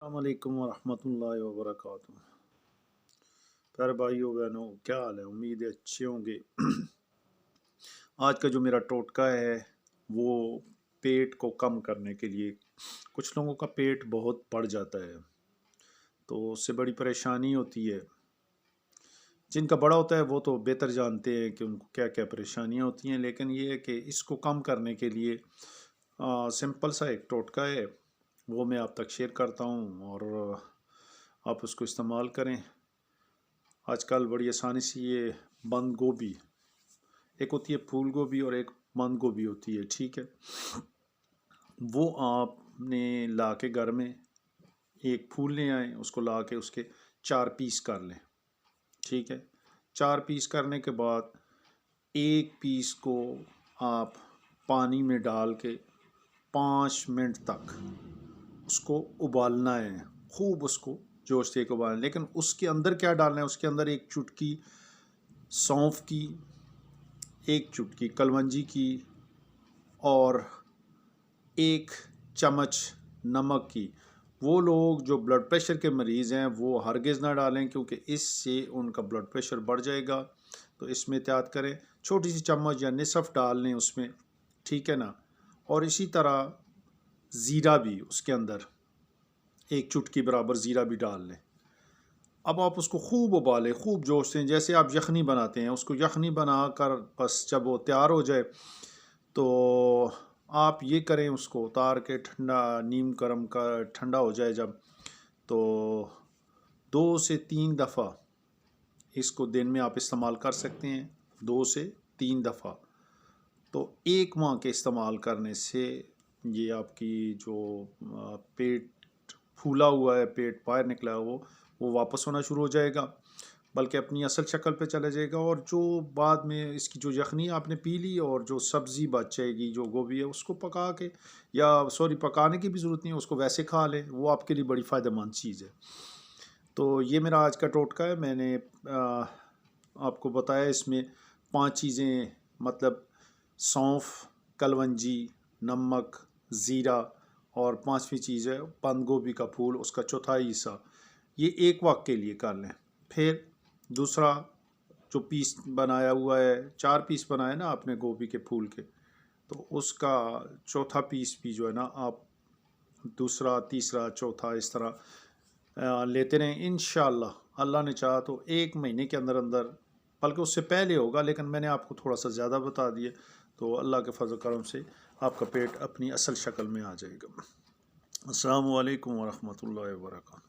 अस्सलामुअलैकुम वरहमतुल्लाहि वबरकातुहू। प्यारे भाइयों बहनों, क्या हाल है? उम्मीद है अच्छे होंगे। आज का जो मेरा टोटका है वो पेट को कम करने के लिए। कुछ लोगों का पेट बहुत बढ़ जाता है तो उससे बड़ी परेशानी होती है। जिनका बड़ा होता है वो तो बेहतर जानते हैं कि उनको क्या क्या परेशानियां होती हैं, लेकिन ये है कि इसको कम करने के लिए सिंपल सा एक टोटका है, वो मैं आप तक शेयर करता हूँ और आप उसको इस्तेमाल करें। आजकल बड़ी आसानी से ये बंद गोभी, एक होती है फूल गोभी और एक बंद गोभी होती है, ठीक है। वो आपने ला के घर में एक फूल ले आए, उसको ला के उसके 4 पीस कर लें, ठीक है। 4 पीस करने के बाद एक पीस को आप पानी में डाल के 5 मिनट तक उसको उबालना है, खूब उसको जोश से उबालना है। लेकिन उसके अंदर क्या डालना है? उसके अंदर एक चुटकी सौंफ की, एक चुटकी कलवंजी की और एक चम्मच नमक की। वो लोग जो ब्लड प्रेशर के मरीज़ हैं वो हरगिज़ ना डालें, क्योंकि इससे उनका ब्लड प्रेशर बढ़ जाएगा। तो इसमें एहतियात करें, छोटी सी चम्मच या निसफ़ डाल लें उसमें, ठीक है ना। और इसी तरह ज़ीरा भी उसके अंदर एक चुटकी बराबर ज़ीरा भी डाल लें। अब आप उसको खूब उबालें, खूब जोश से, जैसे आप यखनी बनाते हैं। उसको यखनी बना कर बस जब वो तैयार हो जाए तो आप ये करें, उसको उतार के ठंडा, नीम गर्म का ठंडा हो जाए जब, तो 2 से 3 दफ़ा इसको दिन में आप इस्तेमाल कर सकते हैं, 2 से 3 दफ़ा। तो 1 माह के इस्तेमाल करने से ये आपकी जो पेट फूला हुआ है, पेट बाहर निकला है, वो वापस होना शुरू हो जाएगा, बल्कि अपनी असल शक्ल पे चला जाएगा। और जो बाद में इसकी जो यखनी आपने पी ली और जो सब्ज़ी बच जाएगी, जो गोभी है, उसको पका के, या सॉरी पकाने की भी ज़रूरत नहीं है, उसको वैसे खा लें, वो आपके लिए बड़ी फ़ायदेमंद चीज़ है। तो ये मेरा आज का टोटका है। मैंने आपको बताया इसमें 5 चीज़ें, मतलब सौंफ, कलवंजी, नमक, ज़ीरा, और 5वीं चीज़ है बंद गोभी का फूल, उसका चौथाई हिस्सा। ये 1 वक्त के लिए कर लें। फिर दूसरा जो पीस बनाया हुआ है, 4 पीस बनाए ना आपने गोभी के फूल के, तो उसका चौथा पीस भी जो है ना आप दूसरा, तीसरा, चौथा इस तरह लेते रहें। इंशाअल्लाह अल्लाह ने चाहा तो 1 महीने के अंदर अंदर, बल्कि उससे पहले होगा, लेकिन मैंने आपको थोड़ा सा ज़्यादा बता दिया, तो अल्लाह के फजल करम से आपका पेट अपनी असल शक्ल में आ जाएगा। अस्सलामु अलैकुम वरहमतुल्लाहि वबरकातुहू।